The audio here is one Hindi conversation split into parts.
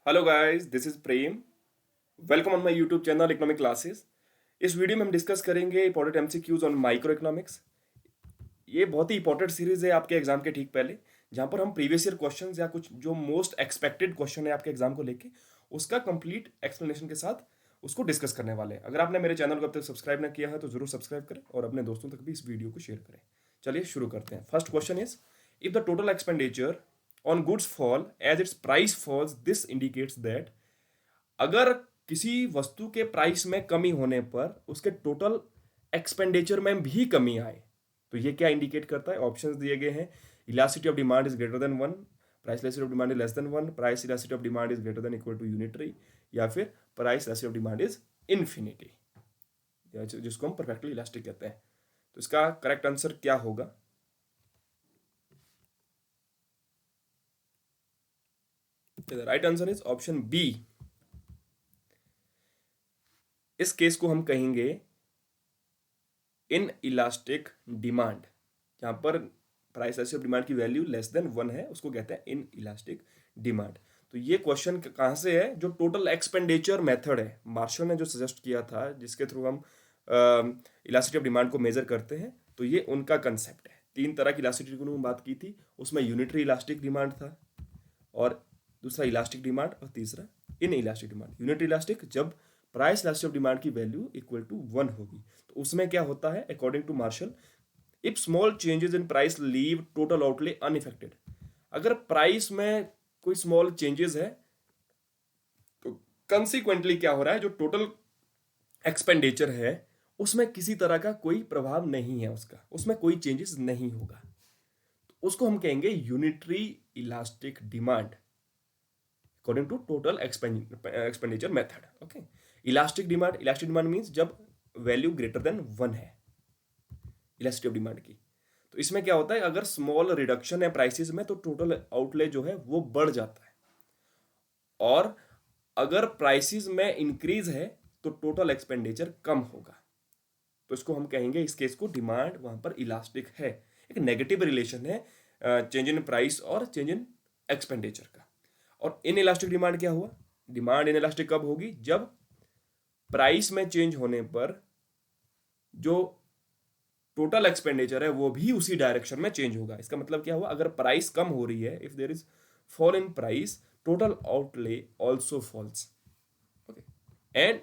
Hello guys, this is Prem. Welcome on my YouTube channel economic classes. इस वीडियो में हम डिस्कस करेंगे important MCQs on micro economics. ये बहुत ही इंपॉर्टेंट सीरीज है आपके एग्जाम के ठीक पहले, जहां पर हम प्रीवियस ईयर क्वेश्चंस या कुछ जो मोस्ट एक्सपेक्टेड क्वेश्चन है आपके एग्जाम को लेके उसका कंप्लीट एक्सप्लेनेशन के साथ उसको डिस्कस करने वाले हैं। अगर आपने मेरे चैनल को अब तक सब्सक्राइब ना किया है तो जरूर सब्सक्राइब करें और अपने दोस्तों तक भी इस वीडियो को शेयर करें। चलिए शुरू करते हैं। First question is, if the total expenditure on goods fall as its price falls, this indicates that अगर किसी वस्तु के प्राइस में कमी होने पर उसके टोटल एक्सपेंडिचर में भी कमी आए तो ये क्या इंडिकेट करता है? ऑप्शंस दिए गए हैं। Elasticity of demand is greater than one, price elasticity of demand is less than one, price elasticity of demand is greater than equal to unitary, या फिर price elasticity of demand is infinity, जिसको हम परफेक्टली इलास्टिक कहते हैं। तो इसका करेक्ट आंसर क्या होगा? Right answer is option B. इस केस को हम कहेंगे इन इलास्टिक डिमांड। जहां पर प्राइस इलास्टिसिटी ऑफ डिमांड की वैल्यू लेस देन वन है उसको कहते हैं इन इलास्टिक डिमांड। तो ये क्वेश्चन कहाँ से है? जो टोटल एक्सपेंडिचर मेथड है, मार्शल ने जो सजेस्ट किया था जिसके थ्रू हम इलास्टिसिटी ऑफ डिमांड को मेजर करते हैं, तो ये उनका कंसेप्ट है। तीन तरह की इलास्टिसिटी की उन्होंने बात की थी, उसमें यूनिटरी इलास्टिक डिमांड था, और दूसरा इलास्टिक डिमांड, और तीसरा inelastic demand. Unitary elastic जब प्राइस इलास्टिसिटी ऑफ डिमांड की वैल्यू इक्वल टू वन होगी, तो उसमें क्या होता है according to Marshall, if small changes in price leave total outlay unaffected. अगर प्राइस में कोई स्मॉल चेंजेस है तो कंसिक्वेंटली क्या हो रहा है, जो टोटल एक्सपेंडिचर है उसमें किसी तरह का कोई प्रभाव नहीं है, उसमें कोई चेंजेस नहीं होगा, तो उसको हम कहेंगे unitary elastic demand according to total expenditure method. Okay, elastic demand means जब वैल्यू ग्रेटर देन वन है इलास्टिसिटी ऑफ डिमांड की। तो इसमें क्या होता है, अगर स्मॉल रिडक्शन है प्राइसेस में तो टोटल आउटले जो है वो बढ़ जाता है, और अगर प्राइसेस में इंक्रीज है तो टोटल एक्सपेंडिचर कम होगा। तो इसको हम कहेंगे, इस केस को डिमांड वहां पर इलास्टिक है। एक नेगेटिव रिलेशन है चेंज इन प्राइस और चेंज इन एक्सपेंडिचर का। और इन इलास्टिक डिमांड क्या हुआ? डिमांड इन इलास्टिक कब होगी? जब प्राइस में चेंज होने पर जो टोटल एक्सपेंडिचर है वो भी उसी डायरेक्शन में चेंज होगा। इसका मतलब क्या हुआ? अगर प्राइस कम हो रही है, if there is fall in price, total outlay also falls. Okay, and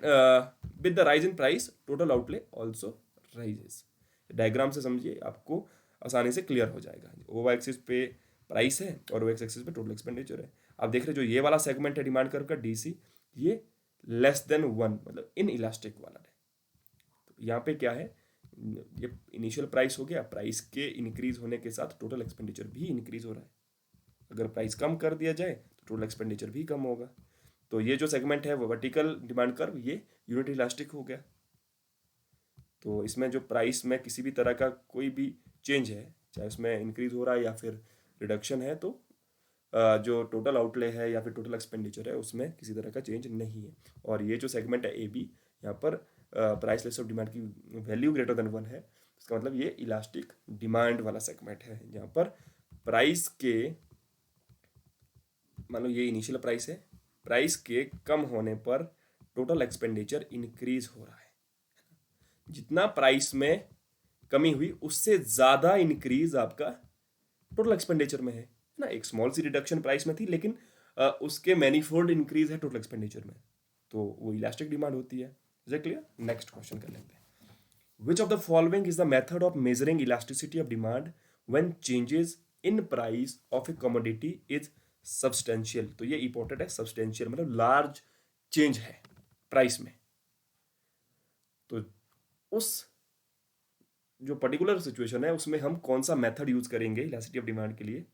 with the rise in price total outlay also rises. Diagram से समझिए, आपको आसानी से क्लियर हो जाएगा। ओ एक्सिस पे प्राइस है और ओ एक्सिस पे टोटल एक्सपेंडिचर है। आप देख रहे हो जो ये वाला सेगमेंट है डिमांड कर्व का डीसी, ये लेस देन वन मतलब इन इलास्टिक वाला है। तो यहाँ पे क्या है, ये इनिशियल प्राइस हो गया, प्राइस के इंक्रीज होने के साथ टोटल एक्सपेंडिचर भी इंक्रीज हो रहा है। अगर प्राइस कम कर दिया जाए तो टोटल एक्सपेंडिचर भी कम होगा। तो ये जो सेगमेंट है वो वर्टिकल डिमांड कर्व, ये यूनिट इलास्टिक हो गया। तो इसमें जो प्राइस में किसी भी तरह का कोई भी चेंज है, चाहे उसमें इंक्रीज हो रहा है या फिर रिडक्शन है, तो जो टोटल आउटले है या फिर टोटल एक्सपेंडिचर है उसमें किसी तरह का चेंज नहीं है। और ये जो सेगमेंट है ए बी, यहाँ पर प्राइस लेस ऑफ डिमांड की वैल्यू ग्रेटर देन वन है। इसका मतलब ये इलास्टिक डिमांड वाला सेगमेंट है, जहाँ पर प्राइस के, मान लो ये इनिशियल प्राइस है, प्राइस के कम होने पर टोटल एक्सपेंडिचर इंक्रीज हो रहा है। जितना प्राइस में कमी हुई उससे ज़्यादा इंक्रीज आपका टोटल एक्सपेंडिचर में है ना। एक स्मॉल सी रिडक्शन प्राइस में थी, लेकिन उसके मैनीफोल्ड इंक्रीज है टोटल एक्सपेंडिचर में, तो वो इलास्टिक डिमांड होती है। Is it clear? Next question कर लेते हैं। विच of the following is the method of measuring elasticity of demand when changes in price of A commodity is substantial? तो ये इंपॉर्टेंट है, सब्सटेंशियल मतलब लार्ज चेंज है प्राइस में। तो उस जो पर्टिकुलर सिचुएशन है उसमें हम कौन सा मेथड यूज करेंगे इलास्टिसिटी ऑफ डिमांड के लिए?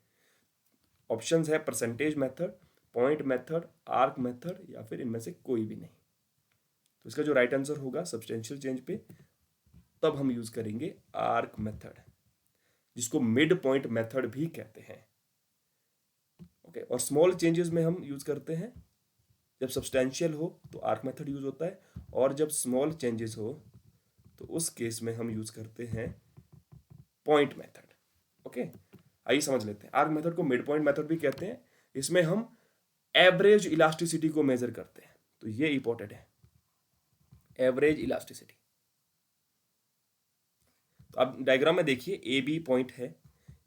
ऑप्शंस है percentage method, point method, arc method, या फिर इनमें से कोई भी नहीं। तो इसका जो राइट आंसर होगा सब्सटेंशियल चेंज पे, तब हम यूज करेंगे आर्क मेथड, जिसको मिड पॉइंट मेथड भी कहते हैं। ओके, और स्मॉल चेंजेस में हम यूज करते हैं, जब सब्सटेंशियल हो तो आर्क मेथड यूज होता है, और जब स्मॉल चेंजेस हो तो उस केस में हम यूज करते हैं पॉइंट मेथड। ओके, आइए समझ लेते हैं। आर्क मेथड को मिड पॉइंट मेथड भी कहते हैं। इसमें हम एवरेज इलास्टिसिटी को मेजर करते हैं, तो ये इंपॉर्टेंट है, एवरेज इलास्टिसिटी। तो अब डायग्राम में देखिए, ए बी पॉइंट है,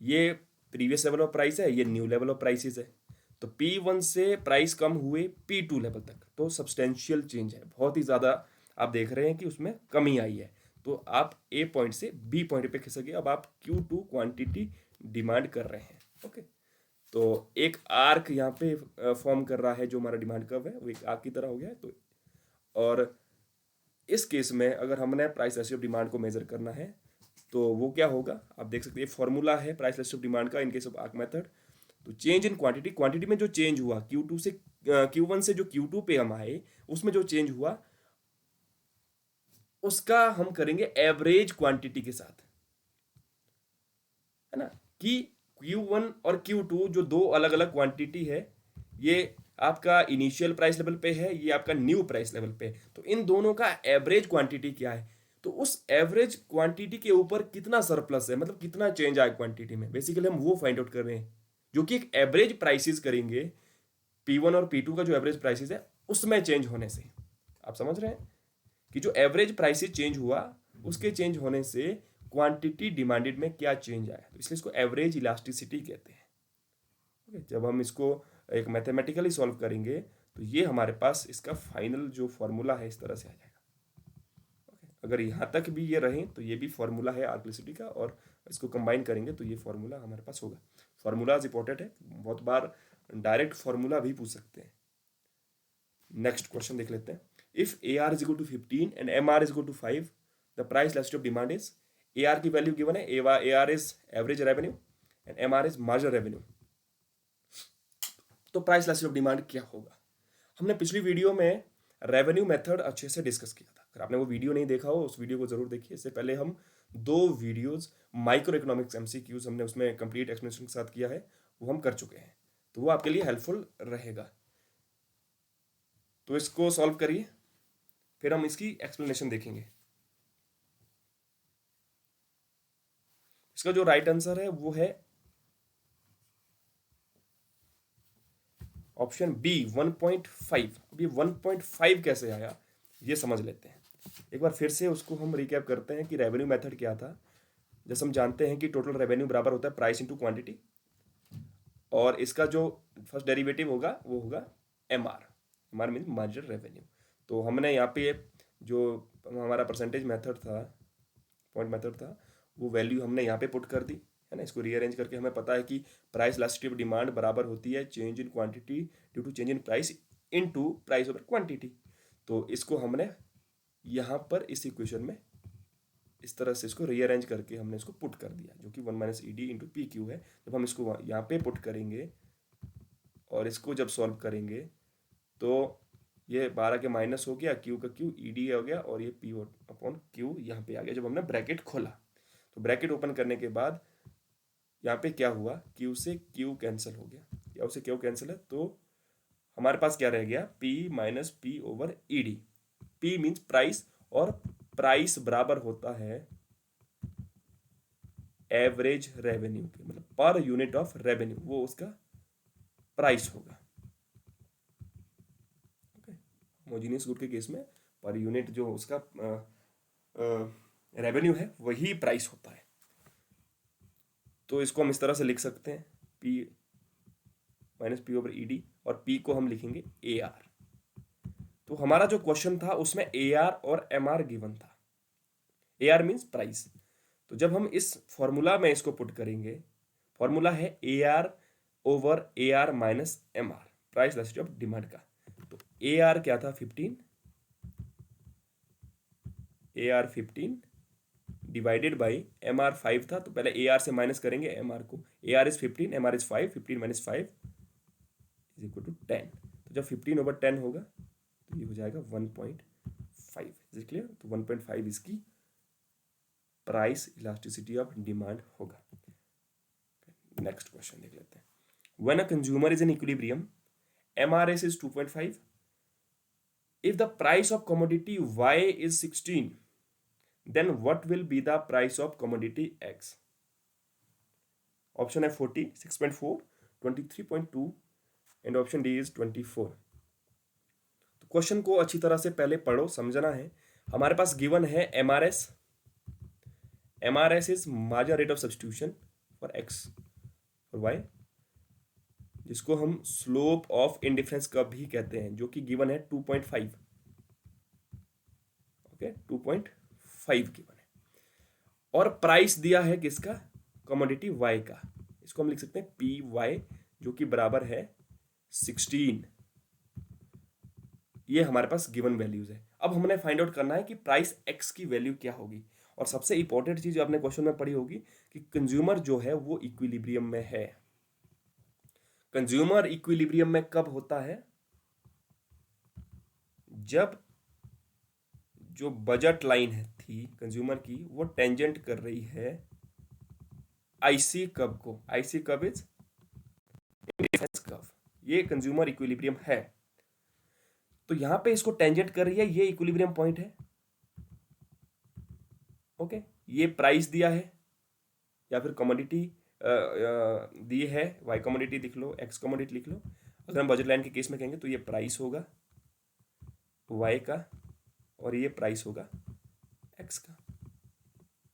ये प्रीवियस लेवल ऑफ प्राइस है, ये न्यू लेवल ऑफ प्राइसेस है। तो P1 से प्राइस कम हुए P2 लेवल तक, तो सब्सटेंशियल चेंज है, बहुत ही ज़्यादा आप देख रहे हैं कि उसमें कमी आई है। तो आप ए पॉइंट से बी पॉइंट पे खिसक गए, अब आप Q2 क्वांटिटी डिमांड कर रहे हैं। ओके, तो एक आर्क यहाँ पे फॉर्म कर रहा है, जो हमारा डिमांड कर्व है वो एक आर्क की तरह हो गया है। तो और इस केस में अगर हमने प्राइस रेशियो ऑफ डिमांड को मेजर करना है तो वो क्या होगा, आप देख सकते हैं फॉर्मूला है प्राइस रेशियो ऑफ डिमांड का in case of arc method. तो चेंज इन क्वांटिटी, क्वांटिटी में जो चेंज हुआ Q2 से Q1 से जो Q2 पे हम आए, उसमें जो चेंज हुआ उसका हम करेंगे एवरेज क्वांटिटी के साथ, है ना, कि Q1 और Q2 जो दो अलग अलग क्वांटिटी है, ये आपका इनिशियल प्राइस लेवल पे है, ये आपका न्यू प्राइस लेवल पे है। तो इन दोनों का एवरेज क्वांटिटी क्या है, तो उस एवरेज क्वांटिटी के ऊपर कितना सरप्लस है, मतलब कितना चेंज आया क्वांटिटी में, बेसिकली हम वो फाइंड आउट कर रहे हैं, जो कि एक एवरेज प्राइसेस करेंगे P1 और P2 का जो एवरेज प्राइसेस है उसमें चेंज होने से। आप समझ रहे हैं कि जो एवरेज प्राइसेस चेंज हुआ उसके चेंज होने से क्वांटिटी डिमांडेड में क्या चेंज आया, तो इसलिए इसको एवरेज इलास्टिसिटी कहते हैं। ओके, जब हम इसको एक मैथमेटिकली सॉल्व करेंगे तो ये हमारे पास इसका फाइनल जो फॉर्मूला है इस तरह से आ जाएगा। ओके, अगर यहाँ तक भी ये रहे तो ये भी फॉर्मूला है आर्कलिसिटी का, और इसको कंबाइन करेंगे तो ये फॉर्मूला हमारे पास होगा। फॉर्मूलाज इंपॉर्टेंट है, बहुत बार डायरेक्ट फॉर्मूला भी पूछ सकते हैं। नेक्स्ट क्वेश्चन देख लेते हैं। If AR is equal to 15 and MR is equal to 5, the price elasticity of demand is, AR की वैल्यू गिवन है, AR is average revenue and MR is marginal revenue. तो प्राइस इलास्टिसिटी ऑफ डिमांड क्या होगा, हमने पिछली वीडियो में रेवेन्यू मेथड अच्छे से डिस्कस किया था। अगर आपने वो वीडियो नहीं देखा हो उस वीडियो को जरूर देखिए। इससे पहले हम 2 वीडियोस माइक्रो इकोनॉमिक्स MCQs हमने उसमें कंप्लीट एक्सप्लेनेशन के साथ किया है, वो हम कर चुके हैं, तो वो आपके लिए हेल्पफुल रहेगा। तो इसको सॉल्व करिए, फिर हम इसकी एक्सप्लेनेशन देखेंगे। इसका जो राइट आंसर है वो है ऑप्शन बी 1.5। अब ये 1.5 कैसे आया ये समझ लेते हैं। एक बार फिर से उसको हम रिकैप करते हैं कि रेवेन्यू मेथड क्या था। जैसे हम जानते हैं कि टोटल रेवेन्यू बराबर होता है प्राइस इनटू क्वांटिटी, और इसका जो फर्स्ट डेरिवेटिव होगा वो होगा MR मीन मार्जिनल रेवेन्यू। तो हमने यहाँ पे जो हमारा परसेंटेज मेथड था, पॉइंट मेथड था, वो वैल्यू हमने यहाँ पे पुट कर दी, है ना। इसको रीअरेंज करके हमें पता है कि प्राइस इलास्टिसिटी ऑफ डिमांड बराबर होती है change in quantity due to change in price into price over quantity. तो इसको हमने यहाँ पर इस इक्वेशन में इस तरह से इसको रीअरेंज करके हमने इसको पुट कर दिया, जो कि 1 - ED इंटू PQ है। जब हम इसको यहाँ पे पुट करेंगे और इसको जब सॉल्व करेंगे तो ये 12 के माइनस हो गया, Q का Q ED हो गया, और ये P/Q यहाँ पे आ गया जब हमने ब्रैकेट खोला। तो ब्रैकेट ओपन करने के बाद यहाँ पे क्या हुआ, Q से Q कैंसिल हो गया, Q से Q कैंसिल है, तो हमारे पास क्या रह गया, P - P/ED। P means price, और प्राइस बराबर होता है एवरेज रेवेन्यू के, मतलब पर यूनिट ऑफ रेवेन्यू वो उसका प्राइस होगा। होमोजीनियस गुड के केस में पर यूनिट जो उसका रेवेन्यू है वही प्राइस होता है। तो इसको हम इस तरह से लिख सकते हैं, P - P/ED, और P को हम लिखेंगे AR। तो हमारा जो क्वेश्चन था उसमें AR और MR गिवन था। AR means price. तो जब हम इस फॉर्मूला में इसको पुट करेंगे, फॉर्मूला है AR/AR - MR, price elasticity of demand का। तो AR क्या था 15, AR 15 डिवाइडेड बाई MR 5 था। तो पहले AR से माइनस करेंगे MR को, AR is 15, MR is 5, 15 - 5 is equal to 10। तो जब 15/10 होगा तो ये हो जाएगा 1.5। Is it clear? तो 1.5 इसकी प्राइस इलास्टिसिटी ऑफ डिमांड होगा। नेक्स्ट क्वेश्चन देख लेते हैं। When a consumer is in equilibrium, MRS is 2.5. If the price of commodity Y is 16, then what will be the price of commodity X? Option है 40, 6.4, 23.2 एंड ऑप्शन डी इज 24। तो क्वेश्चन को अच्छी तरह से पहले पढ़ो, समझना है। हमारे पास गिवन है MRS। MRS is marginal rate of substitution for x और वाई, जिसको हम स्लोप ऑफ इंडिफरेंस कर्व भी कहते हैं, जो कि गिवन है 2.5। ओके, 2.5 गिवन है। और प्राइस दिया है किसका? कमोडिटी वाई का। इसको हम लिख सकते हैं पी वाई, जो कि बराबर है 16। ये हमारे पास गिवन वैल्यूज है। अब हमने फाइंड आउट करना है कि प्राइस एक्स की वैल्यू क्या होगी। और सबसे इंपॉर्टेंट चीज जो आपने क्वेश्चन में पढ़ी होगी कि कंज्यूमर जो है वो इक्विलिब्रियम में है। कंज्यूमर इक्विलिब्रियम में कब होता है? जब जो बजट लाइन है थी कंज्यूमर की, वो टेंजेंट कर रही है आईसी कर्व को। IC curve is indifference curve. ये कंज्यूमर इक्विलिब्रियम है। तो यहां पे इसको टेंजेंट कर रही है, ये इक्विलिब्रियम पॉइंट है। ओके, ये प्राइस दिया है या फिर कमोडिटी दी है, वाई कमोडिटी लिख लो, एक्स कमोडिटी लिख लो। अगर हम बजट लाइन के केस में कहेंगे तो ये प्राइस होगा वाई का और ये प्राइस होगा एक्स का।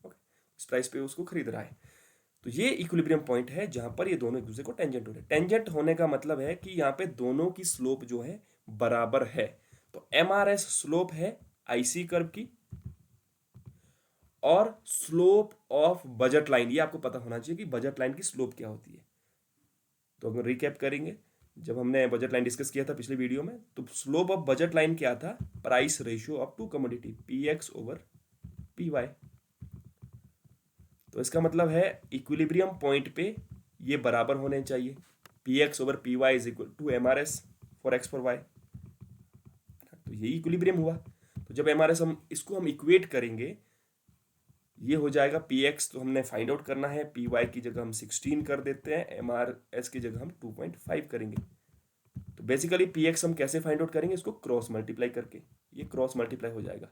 ओके, इस प्राइस पे उसको खरीद रहा है। तो ये इक्विलिब्रियम पॉइंट है जहां पर ये दोनों एक दूसरे को टेंजेंट हो रहे हैं। टेंजेंट होने का मतलब है कि यहाँ पे दोनों की स्लोप जो है बराबर है। तो MRS स्लोप है आईसी कर्व की, और स्लोप ऑफ बजट लाइन, ये आपको पता होना चाहिए कि बजट लाइन की स्लोप क्या होती है। तो अगर रिकैप करेंगे, जब हमने बजट लाइन डिस्कस किया था पिछले वीडियो में, तो स्लोप ऑफ बजट लाइन क्या था? Price ratio of two commodity PX over PY। तो इसका मतलब है इक्विलिब्रियम पॉइंट पे ये बराबर होने चाहिए। PX over PY is equal to MRS for X for Y। तो ये इक्विलिब्रियम हुआ। तो जब MRS हम इक्वेट करेंगे, ये हो जाएगा PX, तो हमने फाइंड आउट करना है। PY की जगह हम 16 कर देते हैं, MRS की जगह हम 2.5 करेंगे। तो बेसिकली PX हम कैसे फाइंड आउट करेंगे? इसको क्रॉस मल्टीप्लाई करके, ये क्रॉस मल्टीप्लाई हो जाएगा।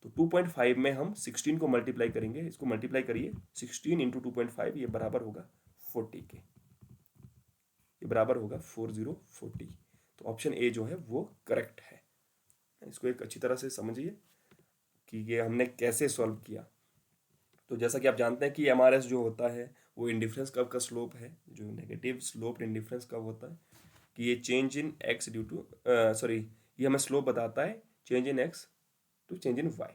तो 2.5 में हम 16 को मल्टीप्लाई करेंगे, इसको मल्टीप्लाई करिए 16 इंटू 2.5, ये बराबर होगा 40 के, ये बराबर होगा 4040। तो ऑप्शन ए जो है वो करेक्ट है। इसको एक अच्छी तरह से समझिए कि ये हमने कैसे सॉल्व किया। तो जैसा कि आप जानते हैं कि MRS जो होता है वो इंडिफरेंस कर्व का स्लोप है, जो नेगेटिव स्लोप इंडिफरेंस कर्व होता है, कि ये change in X due to sorry, ये हमें स्लोप बताता है change in X to change in Y.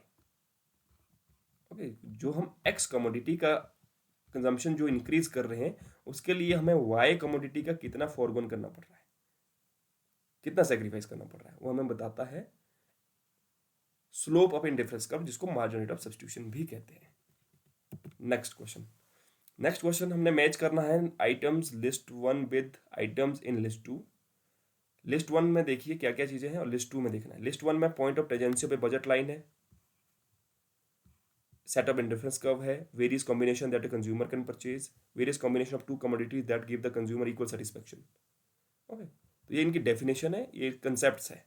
Okay, जो हम एक्स कमोडिटी का कंजम्पशन जो इंक्रीज कर रहे हैं, उसके लिए हमें वाई कमोडिटी का कितना फॉरगोन करना पड़ रहा है, कितना सेक्रीफाइस करना पड़ रहा है, वो हमें बताता है स्लोप ऑफ इंडिफरेंस कर्व, जिसको मार्जिनल रेट ऑफ सब्स्टिट्यूशन भी कहते हैं। नेक्स्ट क्वेश्चन हमने मैच करना है items list 1 with items in list 2। List 1 में देखिए क्या क्या चीजें हैं और लिस्ट 2 में देखना है। लिस्ट 1 में पॉइंट ऑफ टेंजेंसी पे बजट लाइन है, सेट ऑफ इंडिफरेंस कर्व है, various combination that a consumer can purchase, various combination of to commodities that give the consumer equal satisfaction. Okay, तो ये इनकी डेफिनेशन है, ये कंसेप्ट्स है।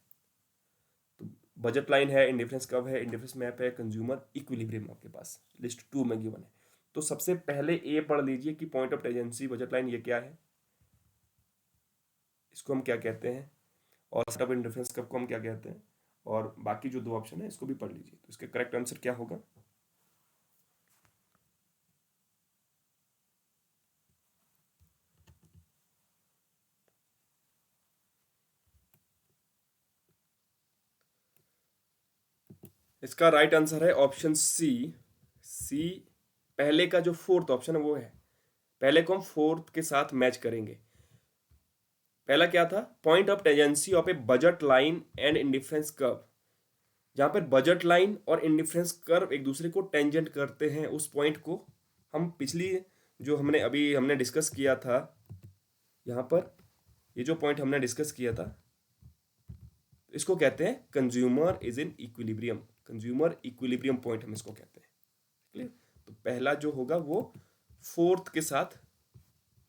तो बजट लाइन है, इंडिफरेंस कर्व है, इंडिफरेंस मैप है, कंज्यूमर इक्विलिब्रियम आपके पास लिस्ट 2 में गिवन है। तो सबसे पहले ए पढ़ लीजिए कि point of tangency budget line ये क्या है, इसको हम क्या कहते हैं, और सेट ऑफ इंडिफरेंस कर्व को हम क्या कहते हैं, और बाकी जो 2 ऑप्शन है इसको भी पढ़ लीजिए। तो इसका करेक्ट आंसर क्या होगा? इसका राइट आंसर है ऑप्शन सी। पहले का जो फोर्थ ऑप्शन है वो है, पहले को हम फोर्थ के साथ मैच करेंगे। पहला क्या था? Point of tangency of A budget line and indifference curve. जहां पर बजट लाइन और इंडिफरेंस कर्व एक दूसरे को टेंजेंट करते हैं, उस पॉइंट को हम पिछली जो हमने डिस्कस किया था, यहां पर ये जो पॉइंट हमने डिस्कस किया था, इसको कहते हैं consumer is in equilibrium. Consumer equilibrium point हम इसको कहते हैं। क्लियर? तो पहला जो होगा वो फोर्थ के साथ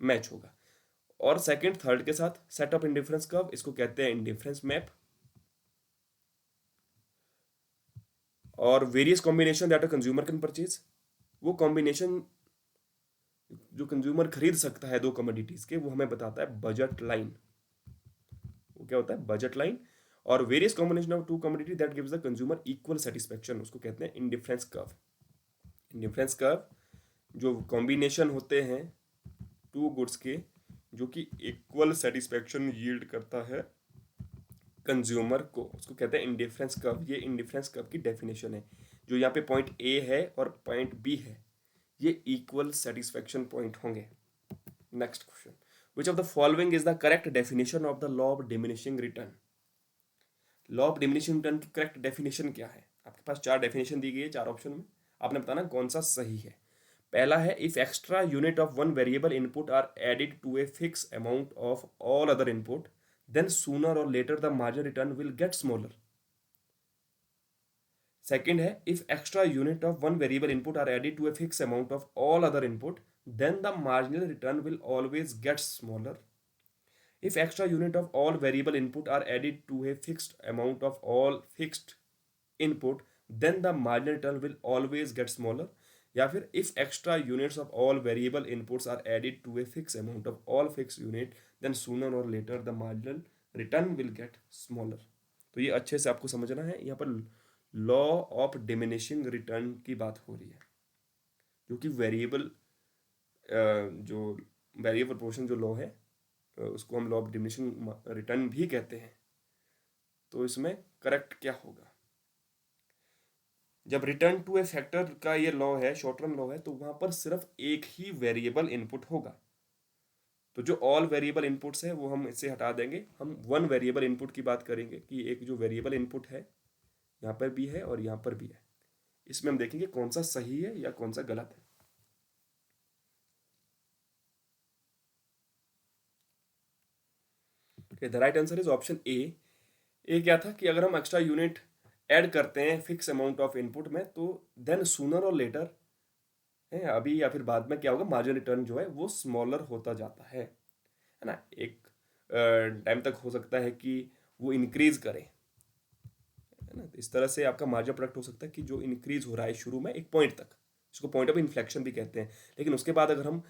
मैच होगा, और सेकंड थर्ड के साथ सेट ऑफ इंडिफरेंस कर्व, इसको कहते हैं इंडिफरेंस मैप। और various combination that a consumer can purchase, वो कॉम्बिनेशन जो कंज्यूमर खरीद सकता है 2 कमोडिटीज के, वो हमें बताता है बजट लाइन। क्या होता है, बजट लाइन। और various combination of two commodity that gives the consumer equal satisfaction, उसको कहते हैं इंडिफरेंस कर्व। इंडिफरेंस कर्व जो कॉम्बिनेशन होते हैं टू गुड्स के जो कि इक्वल सेटिस्फेक्शन यील्ड करता है कंज्यूमर को, उसको कहते हैं इंडिफरेंस कर्व। ये इंडिफरेंस कर्व की डेफिनेशन है। जो यहाँ पे पॉइंट ए है और पॉइंट बी है, ये इक्वल सेटिस्फेक्शन पॉइंट होंगे। Next question, which of the following is the correct definition of the law of diminishing return. Law of diminishing return की करेक्ट डेफिनेशन क्या है? आपके पास चार डेफिनेशन दी गई है, चार ऑप्शन में, आपने बताना कौन सा सही है। पहला है, if extra unit of one variable input are added to a fix amount of all other input, then sooner or later the marginal return will get smaller. Second है, if extra unit of one variable input are added to a fixed amount of all other input, then the marginal return will always get smaller. If extra unit of all variable input are added to a fixed amount of all fixed input, then the marginal return will always get smaller. या फिर if extra units of all variable inputs are added to a fixed amount of all fixed unit, then sooner or later the marginal return will get smaller. तो ये अच्छे से आपको समझना है। यहाँ पर लॉ ऑफ डिमिनिशिंग रिटर्न की बात हो रही है, जो कि वेरिएबल जो वेरिएबल प्रोपोर्शन जो लॉ है उसको हम लॉ ऑफ डिमिनिशिंग रिटर्न भी कहते हैं। तो इसमें करेक्ट क्या होगा? जब रिटर्न टू ए फैक्टर का ये लॉ है, शॉर्ट टर्म लॉ है, तो वहां पर सिर्फ एक ही वेरिएबल इनपुट होगा। तो जो ऑल वेरिएबल इनपुट्स है वो हम इससे हटा देंगे, हम वन वेरिएबल इनपुट की बात करेंगे कि एक जो वेरिएबल इनपुट है यहाँ पर भी है और यहाँ पर भी है। इसमें हम देखेंगे कौन सा सही है या कौन सा गलत है। The right answer is option A. A क्या था कि अगर हम एक्स्ट्रा यूनिट ऐड करते हैं फिक्स अमाउंट ऑफ इनपुट में, तो देन सूनर और लेटर है, अभी या फिर बाद में क्या होगा, मार्जिन रिटर्न जो है वो स्मॉलर होता जाता है ना। एक टाइम तक हो सकता है कि वो इंक्रीज करे, है ना। तो इस तरह से आपका मार्जिन प्रोडक्ट हो सकता है कि जो इंक्रीज हो रहा है शुरू में एक पॉइंट तक, जिसको पॉइंट ऑफ इन्फ्लेक्शन भी कहते हैं, लेकिन उसके बाद अगर हम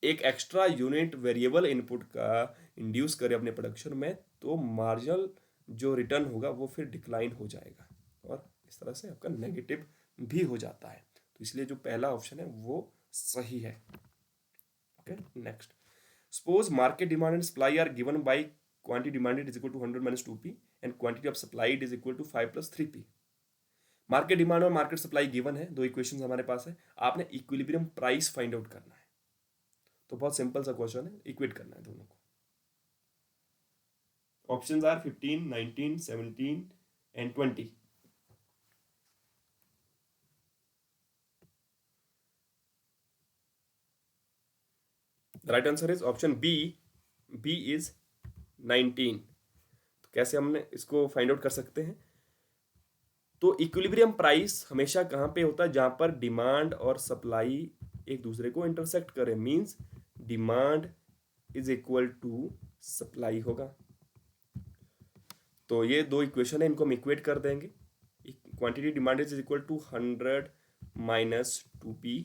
एक एक्स्ट्रा यूनिट वेरिएबल इनपुट का इंड्यूस करें अपने प्रोडक्शन में, तो मार्जिनल जो रिटर्न होगा वो फिर डिक्लाइन हो जाएगा और इस तरह से आपका नेगेटिव भी हो जाता है। तो इसलिए जो पहला ऑप्शन है वो सही है। Okay, next, suppose market demand and supply are given by quantity demanded is equal to 100 minus 2p and quantity of supplied is equal to 5 plus 3p। Market demand और मार्केट सप्लाई गिवन है, दो इक्वेशंस हमारे पास है, आपने इक्विलिब्रियम प्राइस फाइंड आउट करना है। तो बहुत सिंपल सा क्वेश्चन है, इक्वेट करना है दोनों को। Options are 15, 19, 17 and 20। The right answer is option B. B is 19। तो कैसे हमने इसको फाइंड आउट कर सकते हैं? तो इक्विलिब्रियम प्राइस हमेशा कहाँ पे होता है? जहाँ पर डिमांड और सप्लाई एक दूसरे को इंटरसेक्ट करे, means demand is equal to supply होगा। तो ये दो इक्वेशन है, इनको हम इक्वेट कर देंगे। Quantity demand is equal to 100 minus 2p,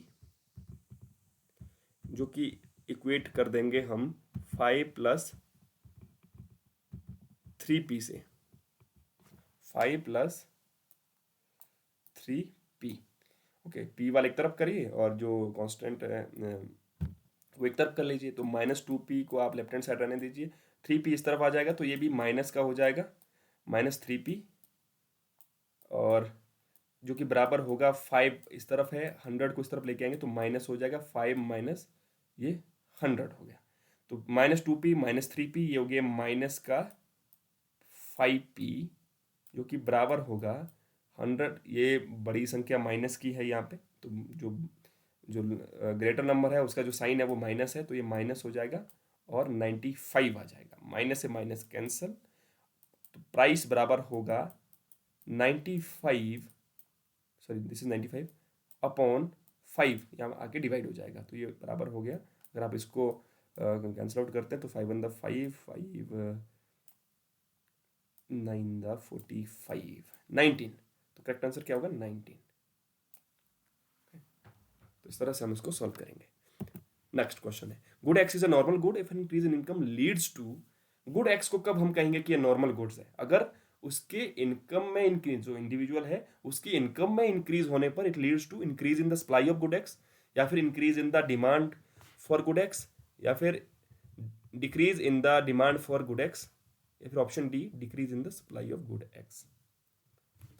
जो कि इक्वेट कर देंगे हम 5 प्लस 3p से, 5 प्लस 3p। ओके, p वाला एक तरफ करिए और जो कांस्टेंट है वो एक तरफ कर लीजिए। तो माइनस 2p को आप लेफ्ट हैंड साइड रहने दीजिए, 3p इस तरफ आ जाएगा, तो ये भी माइनस का हो जाएगा, माइनस 3p, और जो कि बराबर होगा 5 इस तरफ है, 100 को इस तरफ लेके आएंगे तो माइनस हो जाएगा 5 माइनस ये 100 हो गया। तो माइनस 2p माइनस 3p, ये हो गया माइनस का 5p, जो कि बराबर होगा 100। ये बड़ी संख्या माइनस की है यहाँ पे, तो जो जो ग्रेटर नंबर है उसका जो साइन है वो माइनस है, तो ये माइनस हो जाएगा और 95 आ जाएगा। माइनस से माइनस कैंसल, तो प्राइस बराबर होगा 95, सॉरी दिस इज 95 अपॉन 5, यहाँ आके डिवाइड हो जाएगा, तो ये बराबर हो गया। अगर आप इसको कैंसिल आउट करते हैं तो 5 1 5, 5 9 45, 19। तो करेक्ट आंसर क्या होगा? 19। तो इस तरह से हम इसको सॉल्व करेंगे। नेक्स्ट क्वेश्चन है, good X is a normal good if an increase in income leads to good X को कब हम कहेंगे कि ये नॉर्मल गुड्स है? अगर उसके इनकम में इंक्रीज, जो इंडिविजुअल है उसकी इनकम में इंक्रीज होने पर it leads to increase in the supply of good X, या फिर increase in the demand for good X, या फिर decrease in the demand for good X, या फिर option D decrease in the supply of good X.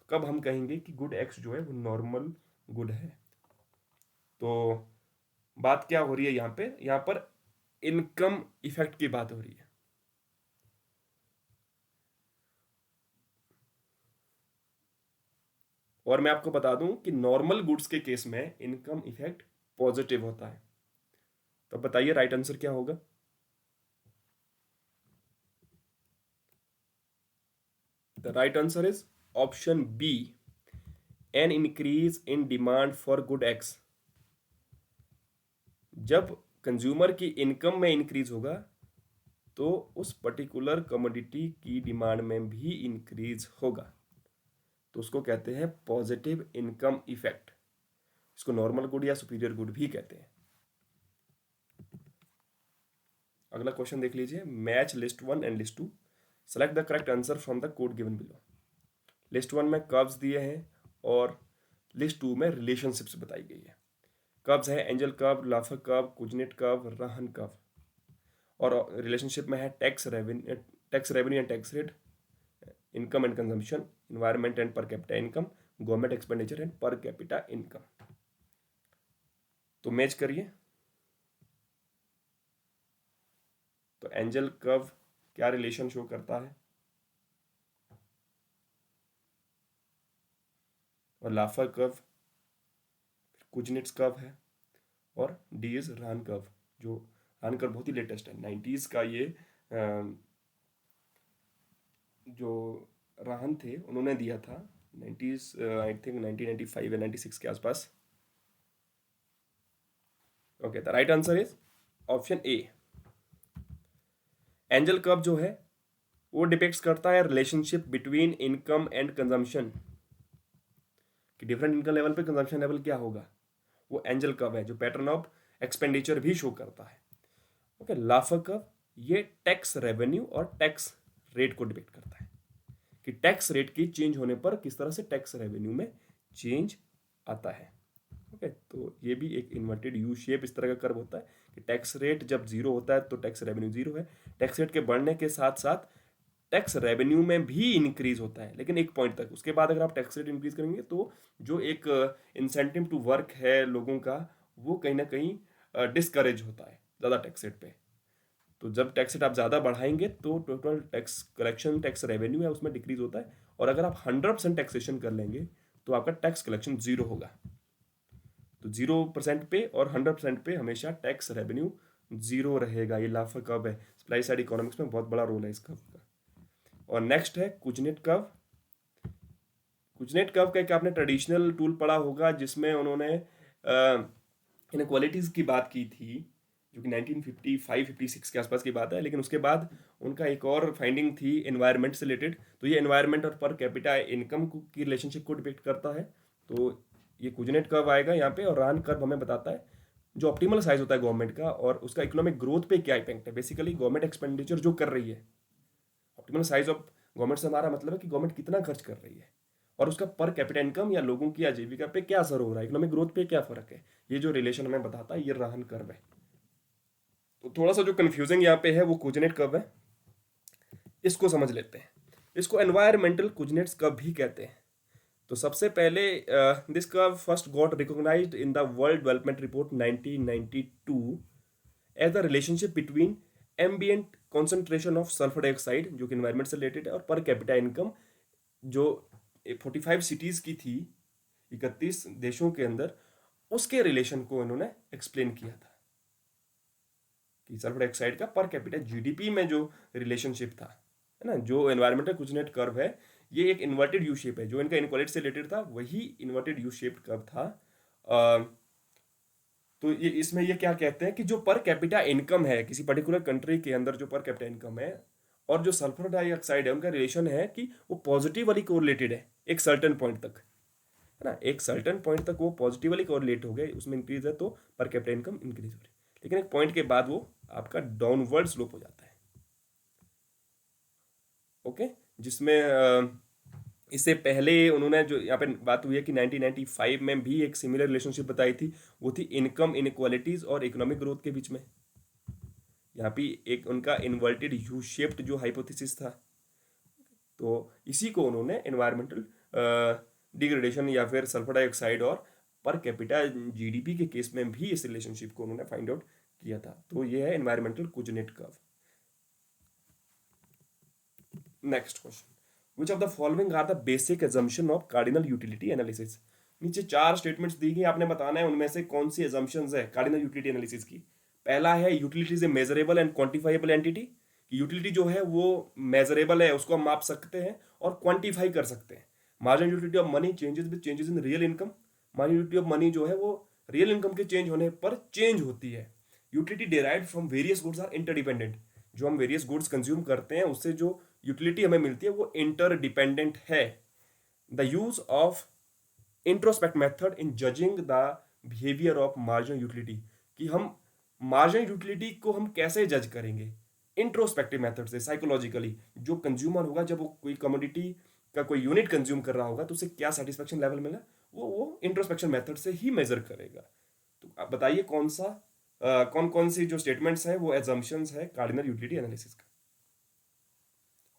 कब हम कहेंगे कि गुड एक्स जो है वो नॉर्मल गुड है? तो बात क्या हो रही है यहाँ पे? यहाँ पर इनकम इफेक्ट की बात हो रही है। और मैं आपको बता दूं कि नॉर्मल गुड्स के केस में इनकम इफेक्ट पॉजिटिव होता है। तो बताइए राइट आंसर क्या होगा? The right answer is option B, an increase in demand for good X. जब कंज्यूमर की इनकम में इंक्रीज होगा तो उस पर्टिकुलर कमोडिटी की डिमांड में भी इंक्रीज होगा, तो उसको कहते हैं पॉजिटिव इनकम इफेक्ट। इसको नॉर्मल गुड या सुपीरियर गुड भी कहते हैं। अगला क्वेश्चन देख लीजिए, match list 1 and list 2, select the correct answer from the code given below. List 1 में कर्व्स दिए हैं और लिस्ट 2 में रिलेशनशिप्स बताई गई है। कर्व्स है angel curve, लाफर curve, Kuznets curve, राहन कर्व, और रिलेशनशिप में है tax revenue and tax rate, income and consumption, environment and per capita income, government expenditure and per capita income. तो मैच करिए। तो एंजल कर्व क्या रिलेशन शो करता है, और लाफर कर्व कुजनेट्स कर्व है, और डी इज रान कर्व। जो रान कर्व बहुत ही लेटेस्ट है, 90s का ये जो राहन थे उन्होंने दिया था 90s, आई थिंक 1995 या 96 के आसपास। Okay, the right answer is option A. Angel curve जो है वो डिपेक्ट्स करता है relationship between income and consumption, कि डिफरेंट इनकम लेवल पे कंजम्पशन लेवल क्या होगा, वो एंजल कर्व है जो पैटर्न ऑफ एक्सपेंडिचर भी शो करता है। ओके, लाफर कर्व ये टैक्स रेवेन्यू और टैक्स रेट को डिपेक्ट करता है, कि टैक्स रेट की चेंज होने पर किस तरह से टैक्स रेवेन्यू में चेंज आता है। ओके, तो ये भी एक इन्वर्टेड यू शेप इस तरह का कर्व होता है कि टैक्स रेट जब जीरो होता है तो टैक्स रेवेन्यू जीरो है, टैक्स रेट के बढ़ने के साथ साथ टैक्स रेवेन्यू में भी इंक्रीज होता है, लेकिन एक पॉइंट तक। उसके बाद अगर आप टैक्स रेट इंक्रीज करेंगे तो जो एक इंसेंटिव टू वर्क है लोगों का, वो कहीं ना कहीं डिस्करेज होता है ज़्यादा टैक्स रेट पे। तो जब टैक्स रेट आप ज़्यादा बढ़ाएंगे तो total tax collection, tax revenue है उसमें डिक्रीज होता है, और अगर आप 100% टैक्सेशन कर लेंगे तो आपका टैक्स कलेक्शन जीरो होगा। तो 0% पे और 100% पे हमेशा टैक्स रेवेन्यू जीरो रहेगा। ये लाफर कर्व है, सप्लाई साइड इकोनॉमिक्स में बहुत बड़ा रोल है इस कर्व का। और नेक्स्ट है कुजनेट कर्व। कुजनेट कर्व का एक आपने ट्रेडिशनल टूल पढ़ा होगा जिसमें उन्होंने इनक्वालिटीज़ की बात की थी, जो कि 1955-56 के आसपास की बात है। लेकिन उसके बाद उनका एक और फाइंडिंग थी एनवायरनमेंट से रिलेटेड। तो ये एनवायरनमेंट और पर कैपिटा इनकम की रिलेशनशिप को डिपेक्ट करता है। तो ये कुजनेट कर्व आएगा यहाँ पे, और रान कर्व हमें बताता है जो ऑप्टिमल साइज होता है गवर्नमेंट का और उसका इकोनॉमिक ग्रोथ पे क्या इम्पैक्ट है। बेसिकली गवर्नमेंट एक्सपेंडिचर जो कर रही है, ऑप्टिमल साइज ऑफ गवर्नमेंट से हमारा मतलब है कि गवर्नमेंट कितना खर्च कर रही है, और उसका पर कैपिटा इनकम या लोगों की आजीविका पे क्या असर हो रहा है, इकोनॉमिक ग्रोथ पे क्या फर्क है। ये जो रिलेशन हमें बताता है ये राहन कर्व है। तो थोड़ा सा जो कंफ्यूजिंग यहाँ पे है वो कुजनेट कर्व है, इसको समझ लेते हैं। इसको एनवायरमेंटल कुजनेट्स कर्व भी कहते हैं। तो सबसे पहले this curve first got recognised in the world development report 1992 as the relationship between ambient concentration of sulphur dioxide, जो कि एनवायरमेंट से रिलेटेड है, और पर कैपिटा इनकम जो 45 सिटीज़ की थी 31 देशों के अंदर, उसके रिलेशन को इन्होंने एक्सप्लेन किया था कि सल्फर डाइऑक्साइड का पर कैपिटा जीडीपी में जो रिलेशनशिप था, है ना। जो एनवायरमेंटल कुजनेट कर्व है ये एक इन्वर्टेड यू शेप है, जो इनका इनक्वालिटी से रिलेटेड था वही इन्वर्टेड यू शेप्ड कर्व था। तो ये इसमें ये क्या कहते हैं कि जो पर कैपिटा इनकम है किसी पर्टिकुलर कंट्री के अंदर, जो पर कैपिटा इनकम है और जो सल्फर डाइऑक्साइड है, उनका रिलेशन है कि वो पॉजिटिवली कोरिलेटेड है एक सर्टेन पॉइंट तक, है ना। एक सर्टेन पॉइंट तक वो पॉजिटिवली कोरिलेट हो गए, उसमें इंक्रीज है तो पर कैपिटा इनकम इंक्रीज हो रही है। लेकिन एक पॉइंट के बाद वो आपका डाउनवर्ड स्लोप हो जाता है। ओके, जिसमें इससे पहले उन्होंने जो यहाँ पे बात हुई है कि 1995 में भी एक सिमिलर रिलेशनशिप बताई थी, वो थी इनकम इनक्वालिटीज और इकोनॉमिक ग्रोथ के बीच में। यहाँ पे एक उनका इन्वर्टेड यू शेप्ड जो हाइपोथेसिस था, तो इसी को उन्होंने एनवायरमेंटल डिग्रेडेशन या फिर सल्फर डाइऑक्साइड और पर कैपिटा जीडीपी के केस में भी इस रिलेशनशिप को उन्होंने फाइंड आउट किया था। तो ये है environmental Kuznets curve. Next question, which of the following are the basic assumption of cardinal utility analysis. नीचे 4 स्टेटमेंट्स दी गई, आपने बताना है उनमें से कौन सी एजम्पशंस है कार्डिनल यूटिलिटी एनालिसिस की। पहला है utility is a measurable and quantifiable entity, utility जो है वो मेजरेबल है, उसको हम माप सकते हैं और क्वांटिफाई कर सकते हैं। Marginal utility of money changes with changes in real income, marginal utility of money जो है वो रियल इनकम के चेंज होने पर चेंज होती है। Utility derived from various goods are interdependent, जो हम वेरियस गुड्स कंज्यूम करते हैं उससे जो यूटिलिटी हमें मिलती है वो इंटरडिपेंडेंट है। The use of introspect method in judging the behaviour of marginal utility, कि हम मार्जिनल यूटिलिटी को हम कैसे जज करेंगे इंट्रोस्पेक्टिव मेथड से, साइकोलॉजिकली। जो कंज्यूमर होगा जब वो कोई कमोडिटी का कोई यूनिट कंज्यूम कर रहा होगा तो उसे क्या सेटिस्फेक्शन लेवल मिला, वो इंट्रोस्पेक्शन मेथड से ही मेजर करेगा। तो आप बताइए कौन सा कौन कौन सी जो स्टेटमेंट्स हैं वो एजम्पशंस है कार्डिनल यूटिलिटी एनालिसिस का।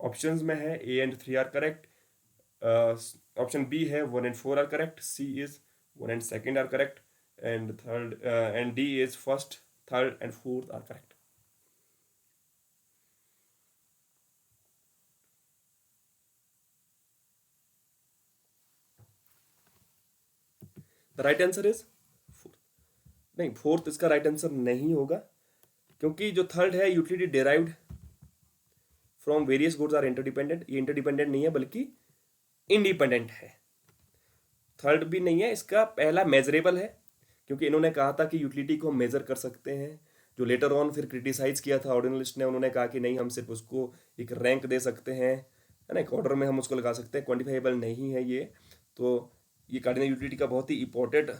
ऑप्शंस में है A and 3 are correct, option B है 1 and 4 are correct, C is 1 एंड 2 are correct, and third and D is 1st, 3rd and 4th are correct. The right answer is 4th। नहीं, 4th इसका राइट आंसर नहीं होगा, क्योंकि जो 3rd है utility derived from various goods are interdependent, ये इंटरडिपेंडेंट नहीं है बल्कि इंडिपेंडेंट है। 3rd भी नहीं है, इसका पहला मेजरेबल है, क्योंकि इन्होंने कहा था कि यूटिलिटी को हम मेजर कर सकते हैं, जो लेटर ऑन फिर क्रिटिसाइज किया था ऑर्डिनलिस्ट ने, उन्होंने कहा कि नहीं हम सिर्फ उसको एक रैंक दे सकते हैं, है ना, एक ऑर्डर में हम उसको लगा सकते हैं, क्वान्टिफाइबल नहीं है ये। तो ये कार्डिनल यूटिलिटी का बहुत ही इंपॉर्टेंट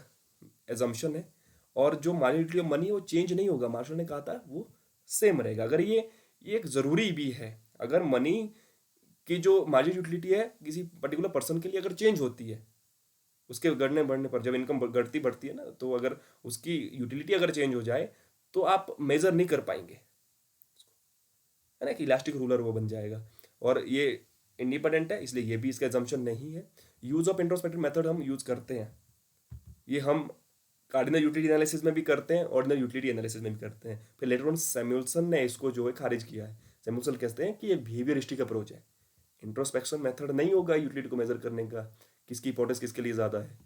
एजम्पशन है। और जो मार्जिनल यूटिलिटी ऑफ मनी है वो चेंज नहीं होगा, मार्शल ने कहा था वो सेम रहेगा। अगर ये एक ज़रूरी भी है, अगर मनी की जो मार्जिनल यूटिलिटी है किसी पर्टिकुलर पर्सन के लिए अगर चेंज होती है, उसके बढ़ने बढ़ने पर, जब इनकम बढ़ती बढ़ती है ना, तो अगर उसकी यूटिलिटी अगर चेंज हो जाए तो आप मेजर नहीं कर पाएंगे, है ना, कि इलास्टिक रूलर वो बन जाएगा। और ये इंडिपेंडेंट है, इसलिए ये भी इसका एजम्पशन नहीं है। यूज ऑफ इंट्रोस्पेक्टिव मेथड हम यूज करते हैं, ये हम कार्डिनल यूटिलिटी एनालिसिस में भी करते हैं, ऑर्डिनल यूटिलिटी एनालिसिस में भी करते हैं। फिर लेटर ऑन सैमुअल्सन ने इसको जो है खारिज किया है। सैमुअल्सन कहते हैं कि ये बिहेवियरिस्टिक अप्रोच है, इंट्रोस्पेक्शन मेथड नहीं होगा यूटिलिटी को मेजर करने का, किसकी इंपॉर्टेंस किसके लिए ज़्यादा है,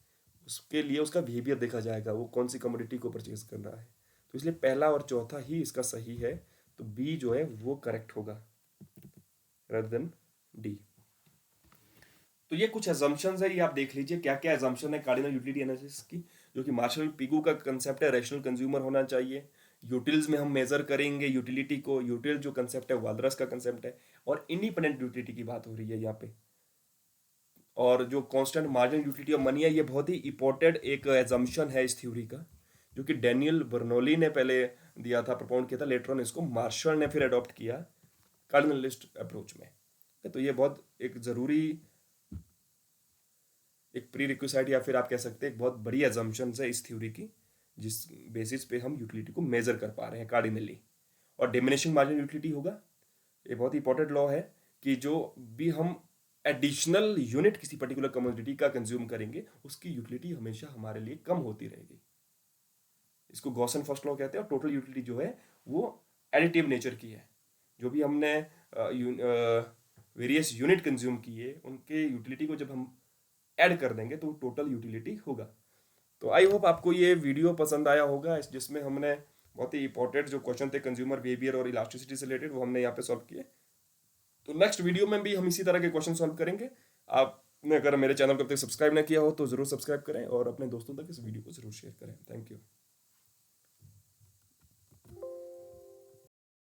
उसके लिए उसका बिहेवियर देखा जाएगा, वो कौन सी कमोडिटी को परचेज कर रहा है। तो इसलिए पहला और चौथा ही इसका सही है, तो बी जो है वो करेक्ट होगा rather देन डी। तो ये कुछ एजम्पशंस है, ये आप देख लीजिए क्या क्या एजम्पशन है कार्डिनल यूटिलिटी एनालिसिस की, जो कि मार्शल पिगू का कंसेप्ट है, रैशनल कंज्यूमर होना चाहिए। यूटिल्स में हम मेजर करेंगे यूटिलिटी को, यूटिल जो कंसेप्ट है वालरस का कंसेप्ट है, और इंडिपेंडेंट यूटिलिटी की बात हो रही है यहाँ पे। और जो constant marginal utility of money है, ये बहुत ही इंपॉर्टेंट एक एजम्पशन है इस थ्योरी का, जो कि डैनियल बर्नौली ने पहले दिया था, प्रपोन किया था, लेटर ऑन इसको मार्शल ने फिर अडॉप्ट किया कार्डिनलिस्ट अप्रोच में। तो ये बहुत एक ज़रूरी, एक प्री रिक्विसाइट या फिर आप कह सकते हैं एक बहुत बड़ी एजम्पशन है इस थ्योरी की, जिस बेसिस पे हम यूटिलिटी को मेजर कर पा रहे हैं कार्डिनली। और डिमिनिशिंग मार्जिनल यूटिलिटी होगा, ये बहुत इंपॉर्टेंट लॉ है कि जो भी हम एडिशनल यूनिट किसी पर्टिकुलर कमोडिटी का कंज्यूम करेंगे उसकी यूटिलिटी हमेशा हमारे लिए कम होती रहेगी। इसको गॉसन फर्स्ट लॉ कहते हैं। और टोटल यूटिलिटी जो है वो एडिटिव नेचर की है, जो भी हमने वेरियस यूनिट कंज्यूम किए उनके यूटिलिटी को जब हम ऐड कर देंगे तो टोटल यूटिलिटी होगा। तो आई होप आपको ये वीडियो पसंद आया होगा, जिसमें हमने बहुत ही इंपॉर्टेंट जो क्वेश्चन थे कंज्यूमर बिहेवियर और इलास्टिसिटी से रिलेटेड वो हमने यहाँ पे सॉल्व किए। तो नेक्स्ट वीडियो में भी हम इसी तरह के क्वेश्चन सॉल्व करेंगे। आपने अगर मेरे चैनल को अब तक सब्सक्राइब नहीं किया हो तो जरूर सब्सक्राइब करें और अपने दोस्तों तक इस वीडियो को जरूर शेयर करें। Thank you.